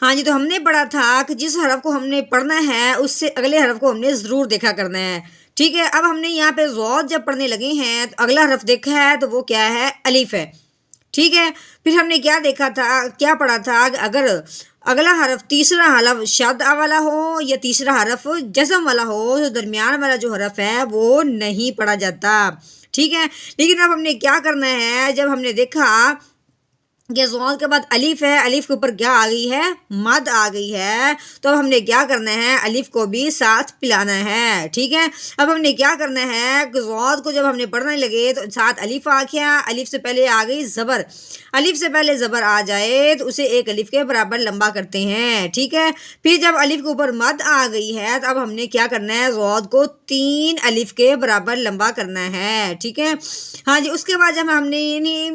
ہاں جی، تو ہم نے پڑھا تھا کہ جس حرف کو ہم نے پڑھنا ہے اس سے اگلے حرف کو ہم نے ضرور دیکھا کرنا ہے، ٹھیک ہے۔ اب ہم نے یہاں پہ ضاد جب پڑھنے لگے ہیں تو اگلا حرف دیکھا ہے تو وہ کیا ہے؟ الف ہے، ٹھیک ہے۔ پھر ہم نے کیا دیکھا تھا، کیا پڑھا تھا کہ اگر اگلا حرف تیسرا حرف شد والا ہو یا تیسرا حرف جزم والا ہو تو درمیان والا جو حرف ہے وہ نہیں پڑھا جاتا، ٹھیک ہے۔ لیکن اب ہم نے کیا کرنا ہے، جب ہم نے دیکھا کہ ضاد کے بعد الف ہے، الف کے اوپر کیا آ گئی ہے؟ مد آ گئی ہے، تو اب ہم نے کیا کرنا ہے؟ الف کو بھی ساتھ پلانا ہے، ٹھیک ہے۔ اب ہم نے کیا کرنا ہے کہ ضاد کو جب ہم نے پڑھنے لگے تو ساتھ الف آ گیا، الف سے پہلے آ گئی زبر، الف سے پہلے زبر آ جائے تو اسے ایک الف کے برابر لمبا کرتے ہیں، ٹھیک ہے۔ پھر جب الف کے اوپر مد آ گئی ہے تو اب ہم نے کیا کرنا ہے؟ ضاد کو 3 الف کے برابر لمبا کرنا ہے، ٹھیک ہے۔ ہاں جی، اس کے بعد جب ہم نے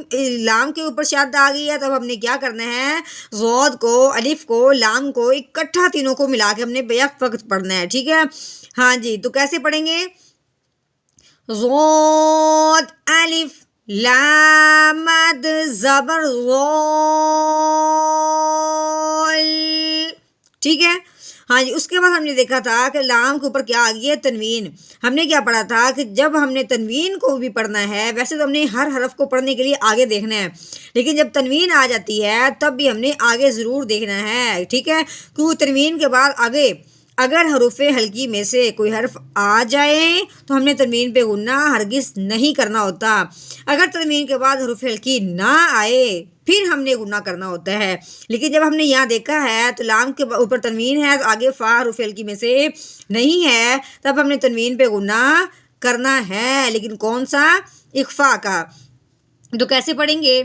لام کے اوپر شد آ گئی ہے تو اب ہم نے کیا کرنا ہے؟ ضاد کو، الف کو، لام کو اکٹھا تینوں کو ملا کے ہم نے بیک وقت پڑھنا ہے، ٹھیک ہے۔ ہاں جی، تو کیسے پڑھیں گے؟ ضاد الف لام مد زبر ضال، ٹھیک ہے۔ ہاں جی، اس کے بعد ہم نے دیکھا تھا کہ لام کے اوپر کیا آ گئی ہے؟ تنوین۔ ہم نے کیا پڑھا تھا کہ جب ہم نے تنوین کو بھی پڑھنا ہے، ویسے تو ہم نے ہر حرف کو پڑھنے کے لیے آگے دیکھنا ہے، لیکن جب تنوین آ جاتی ہے تب بھی ہم نے آگے ضرور دیکھنا ہے، ٹھیک ہے۔ کیونکہ تنوین کے بعد آگے اگر حروف ہلکی میں سے کوئی حرف آ جائے تو ہم نے تنوین پہ غنہ ہرگز نہیں کرنا ہوتا، اگر تنوین کے بعد حروف ہلکی نہ آئے پھر ہم نے غنہ کرنا ہوتا ہے۔ لیکن جب ہم نے یہاں دیکھا ہے تو لام کے اوپر تنوین ہے تو آگے فا حروف ہلکی میں سے نہیں ہے، تب ہم نے تنوین پہ غنہ کرنا ہے، لیکن کون سا؟ اخفا کا۔ تو کیسے پڑھیں گے؟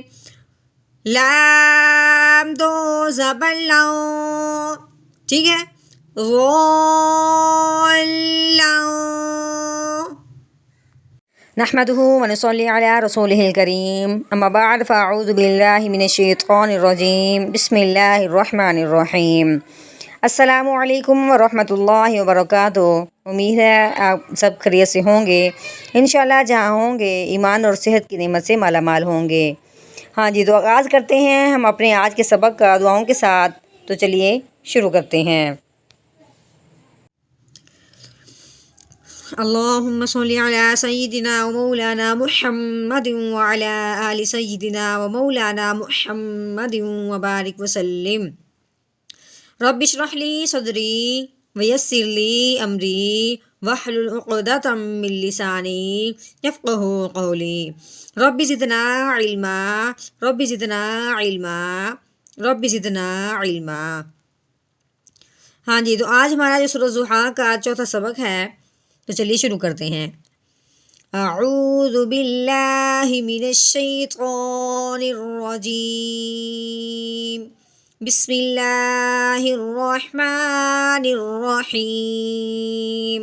لام دو زبر لاؤ، ٹھیک ہے۔ نحمده ونصلي على رسوله الكريم اما بعد فاعوذ بالله من الشیطان الرجیم بسم اللہ الرحمن الرحیم۔ السلام علیکم ورحمۃ اللہ وبرکاتہ۔ امید ہے آپ سب خیریت سے ہوں گے، انشاءاللہ جہاں ہوں گے ایمان اور صحت کی نعمت سے مالا مال ہوں گے۔ ہاں جی، تو آغاز کرتے ہیں ہم اپنے آج کے سبق کا دعاؤں کے ساتھ، تو چلیے شروع کرتے ہیں۔ اللہم صلی علی سیدنا و مولانا محمد وعلی آل سیدنا و مولانا محمد وبارک وسلم۔ رب اشرح لی صدری ویسر لی امری واحلل عقدۃ من لسانی یفقہوا قولی۔ رب زدنا علما، رب زدنا علما، رب زدنا علما۔ ہاں جی، تو آج ہمارا جو سورۃ الضحیٰ کا چوتھا سبق ہے، تو چلیے شروع کرتے ہیں۔ اعوذ باللہ من الشیطان الرجیم بسم اللہ الرحمن الرحیم۔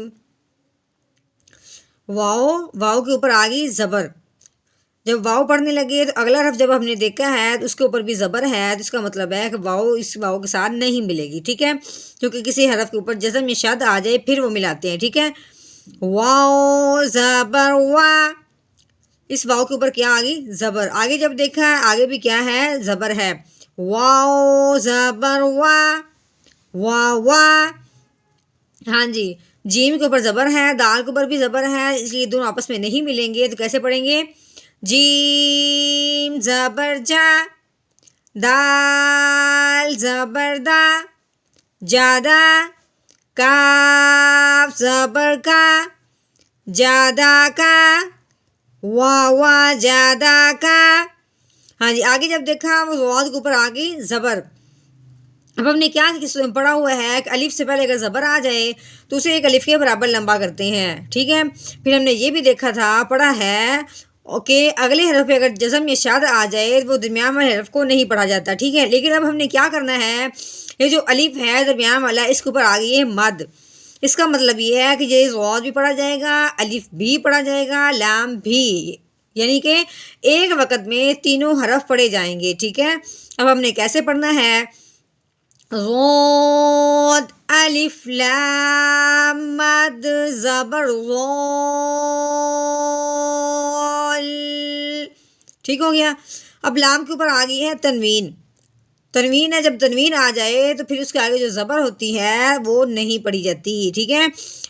واؤ کے اوپر آ گئی زبر، جب واؤ پڑھنے لگے تو اگلا حرف جب ہم نے دیکھا ہے تو اس کے اوپر بھی زبر ہے، تو اس کا مطلب ہے کہ واؤ اس واؤ کے ساتھ نہیں ملے گی، ٹھیک ہے۔ کیونکہ کسی حرف کے اوپر جزم یا شد آ جائے پھر وہ ملاتے ہیں، ٹھیک ہے۔ واؤ زبر وا، اس واؤ کے اوپر کیا آ گئی؟ زبر۔ آگے جب دیکھا ہے آگے بھی کیا ہے؟ زبر ہے۔ واؤ زبر وا، وا وا۔ ہاں جی، جیم کے اوپر زبر ہے، دال کے اوپر بھی زبر ہے، اس لیے دونوں آپس میں نہیں ملیں گے، تو کیسے پڑھیں گے؟ جیم زبر جا، دال زبر دا، جادا، کاف زبر کا، جادا کا، وا جادا کا۔ ہاں جی، آگے جب دیکھا وہ ضاد کے اوپر آ گئی زبر۔ اب ہم نے کیا پڑھا ہوا ہے کہ الف سے پہلے اگر زبر آ جائے تو اسے ایک الف کے برابر لمبا کرتے ہیں، ٹھیک ہے۔ پھر ہم نے یہ بھی دیکھا تھا، پڑھا ہے کہ اگلے حرف پہ اگر جزم یا شاد آ جائے وہ درمیان والے حرف کو نہیں پڑھا جاتا، ٹھیک ہے۔ لیکن اب ہم نے کیا کرنا ہے، یہ جو الف ہے درمیان والا اس کے اوپر آ گئی ہے مد، اس کا مطلب یہ ہے کہ یہ ضاد بھی پڑھا جائے گا، الف بھی پڑھا جائے گا، لام بھی، یعنی کہ ایک وقت میں تینوں حرف پڑھے جائیں گے، ٹھیک ہے۔ اب ہم نے کیسے پڑھنا ہے؟ ضاد الف لام مد زبر ضال، ٹھیک ہو گیا۔ اب لام کے اوپر آ گئی ہے تنوین، تنوین ہے، جب تنوین آ جائے تو پھر اس کے آگے جو زبر ہوتی ہے وہ نہیں پڑھی جاتی، ٹھیک ہے۔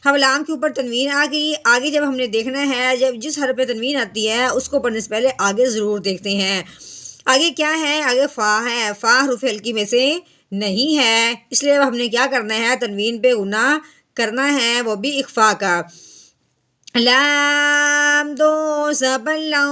اب لام کے اوپر تنوین آ گئی، آگے جب ہم نے دیکھنا ہے، جب جس حرف پہ تنوین آتی ہے اس کو پڑھنے سے پہلے آگے ضرور دیکھتے ہیں۔ آگے کیا ہے؟ آگے فا ہے، فا حروف ہلکی میں سے نہیں ہے، اس لیے ہم نے کیا کرنا ہے؟ تنوین پہ غنہ کرنا ہے، وہ بھی اخفا کا۔ لام دو زبر لو،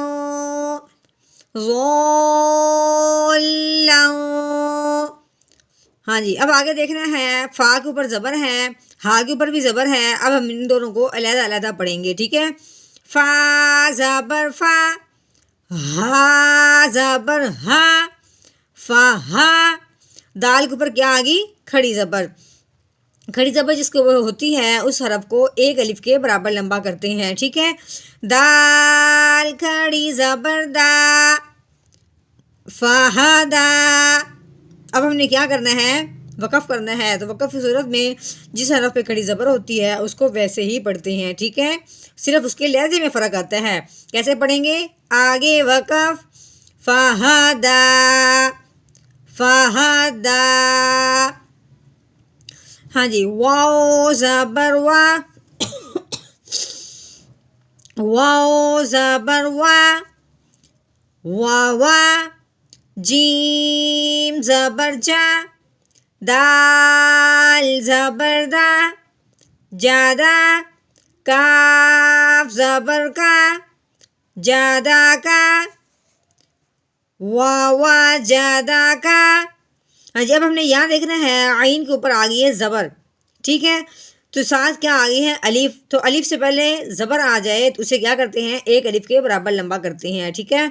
ہاں جی، اب آگے دیکھنا ہے، فا کے اوپر زبر ہے، ہا کے اوپر بھی زبر ہے، اب ہم ان دونوں کو علیحدہ علیحدہ پڑھیں گے، ٹھیک ہے۔ فا زبر فا، ہا زبر ہا، فا ہا۔ دال کے اوپر کیا آگی؟ کھڑی زبر، کھڑی زبر جس کو ہوتی ہے اس حرف کو ایک الف کے برابر لمبا کرتے ہیں، ٹھیک ہے۔ دال کھڑی زبر دا، فہدا۔ اب ہم نے کیا کرنا ہے؟ وقف کرنا ہے، تو وقف کی صورت میں جس حرف پہ کھڑی زبر ہوتی ہے اس کو ویسے ہی پڑھتے ہیں، ٹھیک ہے، صرف اس کے لہجے میں فرق آتا ہے۔ کیسے پڑھیں گے؟ آگے وقف، فہدا، فہدا، ہاں جی، واو زبر وا، واو زبر وا، واوا۔ جیم زبر جا، دال زبر دا، جادا۔ کاف زبر کا، جادا کا، واوا جادا کا۔ جب ہم نے یہاں دیکھنا ہے، عین کے اوپر آ گئی ہے زبر، ٹھیک ہے، تو ساتھ کیا آگئی ہے؟ الف، تو الف سے پہلے زبر آ جائے تو اسے کیا کرتے ہیں؟ ایک الف کے برابر لمبا کرتے ہیں، ٹھیک ہے۔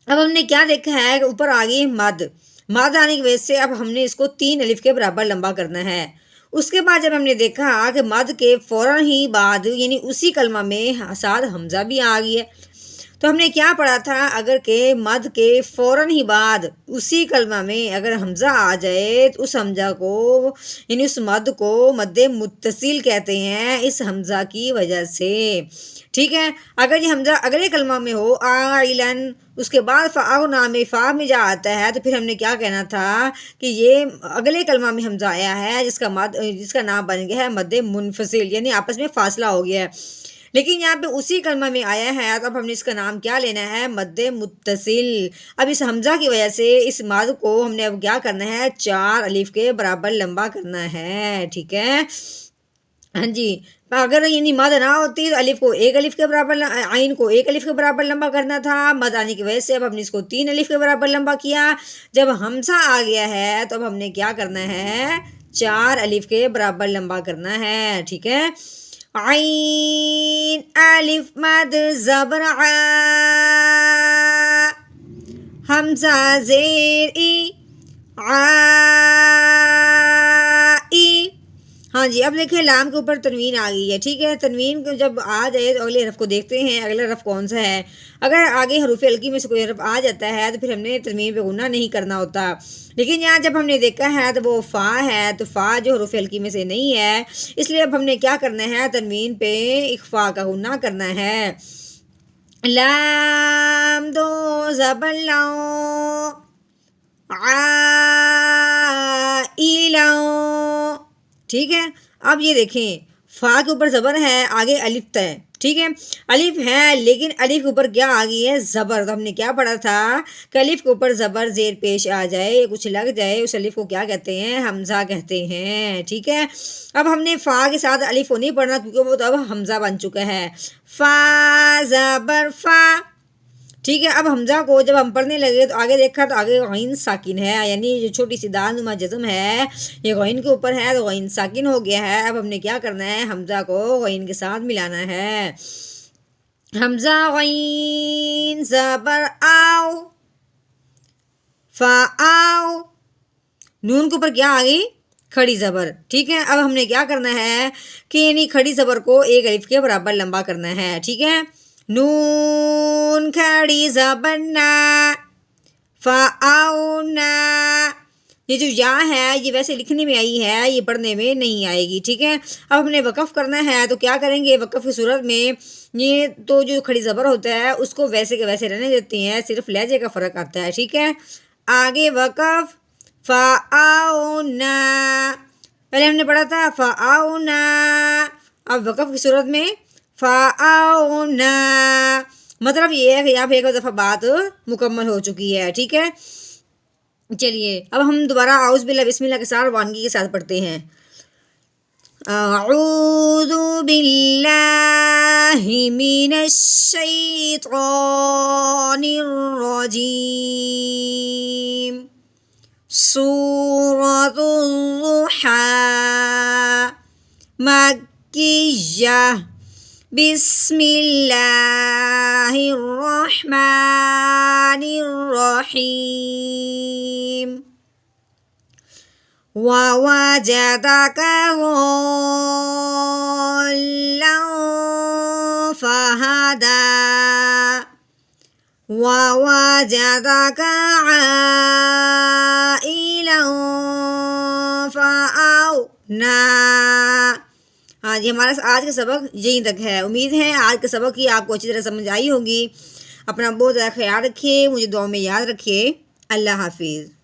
اب ہم نے کیا دیکھا ہے کہ اوپر آ گئی مد، مد آنے کی وجہ سے اب ہم نے اس کو 3 الف کے برابر لمبا کرنا ہے۔ اس کے بعد جب ہم نے دیکھا کہ مد کے فوراً ہی بعد یعنی اسی کلمہ میں ساتھ حمزہ بھی آ گئی ہے، تو ہم نے کیا پڑھا تھا؟ اگر کہ مد کے فوراً ہی بعد اسی کلمہ میں اگر حمزہ آ جائے تو اس حمزہ کو یعنی اس مد کو مد متصل کہتے ہیں، اس حمزہ کی وجہ سے، ٹھیک ہے۔ اگر یہ حمزہ اگلے کلمہ میں ہو، آئلن، اس کے بعد فاء نام فا میں جا آتا ہے، تو پھر ہم نے کیا کہنا تھا کہ یہ اگلے کلمہ میں حمزہ آیا ہے جس کا نام بن گیا ہے مد منفصل، یعنی آپس میں فاصلہ ہو گیا ہے، لیکن یہاں پہ اسی کلمہ میں آیا ہے، تو اب ہم نے اس کا نام کیا لینا ہے؟ مد متصل۔ اب اس حمزہ کی وجہ سے اس مد کو ہم نے اب کیا کرنا ہے؟ 4 الف کے برابر لمبا کرنا ہے، ٹھیک ہے، ہاں جی۔ اگر یعنی مد نہ ہوتی تو الف کو ایک الف کے برابر، عین کو 1 الف کے برابر لمبا کرنا تھا، مد آنے کی وجہ سے اب ہم نے اس کو 3 الف کے برابر لمبا کیا۔ جب حمزہ آ گیا ہے تو اب ہم نے کیا کرنا ہے؟ 4 الف کے برابر لمبا کرنا ہے، ٹھیک ہے۔ عین الف مد زبر ع، حمزہ زیر ای، ای۔ ہاں جی، اب دیکھیں لام کے اوپر تنوین آ گئی ہے، ٹھیک ہے، تنوین جب آ جائے تو اگلے حرف کو دیکھتے ہیں، اگلا حرف کون سا ہے۔ اگر آگے حروف ہلکی میں سے کوئی حرف آ جاتا ہے تو پھر ہم نے تنوین پہ غنہ نہیں کرنا ہوتا، لیکن یہاں جب ہم نے دیکھا ہے تو وہ فا ہے، تو فا جو حروف ہلکی میں سے نہیں ہے، اس لیے اب ہم نے کیا کرنا ہے؟ تنوین پہ اخفا کا غنہ کرنا ہے۔ لام دو زبر لو، عائلو، ٹھیک ہے۔ اب یہ دیکھیں، فا کے اوپر زبر ہے، آگے الف ہے، ٹھیک ہے، الف ہے لیکن الف کے اوپر کیا آ گئی ہے؟ زبر۔ تو ہم نے کیا پڑھا تھا کہ الف کے اوپر زبر زیر پیش آ جائے، کچھ لگ جائے، اس الف کو کیا کہتے ہیں؟ حمزہ کہتے ہیں، ٹھیک ہے۔ اب ہم نے فا کے ساتھ الف کو نہیں پڑھنا کیونکہ وہ تو اب حمزہ بن چکا ہے، فا زبر فا، ٹھیک ہے۔ اب حمزہ کو جب ہم پڑھنے لگے تو آگے دیکھا تو آگے غین ساکن ہے، یعنی جو چھوٹی سی دال نما جزم ہے یہ غین کے اوپر ہے تو غین ساکن ہو گیا ہے۔ اب ہم نے کیا کرنا ہے؟ حمزہ کو غین کے ساتھ ملانا ہے، حمزہ غین زبر آو، فا آو۔ نون کے اوپر کیا آ گئی؟ کھڑی زبر، ٹھیک ہے۔ اب ہم نے کیا کرنا ہے کہ یعنی کھڑی زبر کو 1 الف کے برابر لمبا کرنا ہے، ٹھیک ہے۔ نون کھڑی زبر نا، فاؤنا۔ یہ جو یا ہے یہ ویسے لکھنے میں آئی ہے، یہ پڑھنے میں نہیں آئے گی، ٹھیک ہے۔ اب ہم نے وقف کرنا ہے تو کیا کریں گے؟ وقف کی صورت میں یہ تو جو کھڑی زبر ہوتا ہے اس کو ویسے کے ویسے رہنے دیتے ہیں، صرف لہجے کا فرق آتا ہے، ٹھیک ہے۔ آگے وقف، فآونا، پہلے ہم نے پڑھا تھا فآونا، اب وقف کی صورت میں فآونا، مطلب یہ ہے کہ یہاں پہ ایک دفعہ بات مکمل ہو چکی ہے. ٹھیک ہے، چلیے اب ہم دوبارہ اعوذ باللہ بسم اللہ کے ساتھ روانگی کے ساتھ پڑھتے ہیں. اعوذ باللہ من الشیطان الرجیم. سورۃ الضحیٰ مکیہ. بسم اللہ الرحمن الرحیم. ووجدک ضالا فہدی. ووجدک عائلا فأغنی. ہاں جی، ہمارا آج کا سبق یہیں تک ہے. امید ہے آج کا سبق کی آپ کو اچھی طرح سمجھ آئی ہوگی. اپنا بہت زیادہ خیال رکھیے، مجھے دعاؤں میں یاد رکھیے. اللہ حافظ.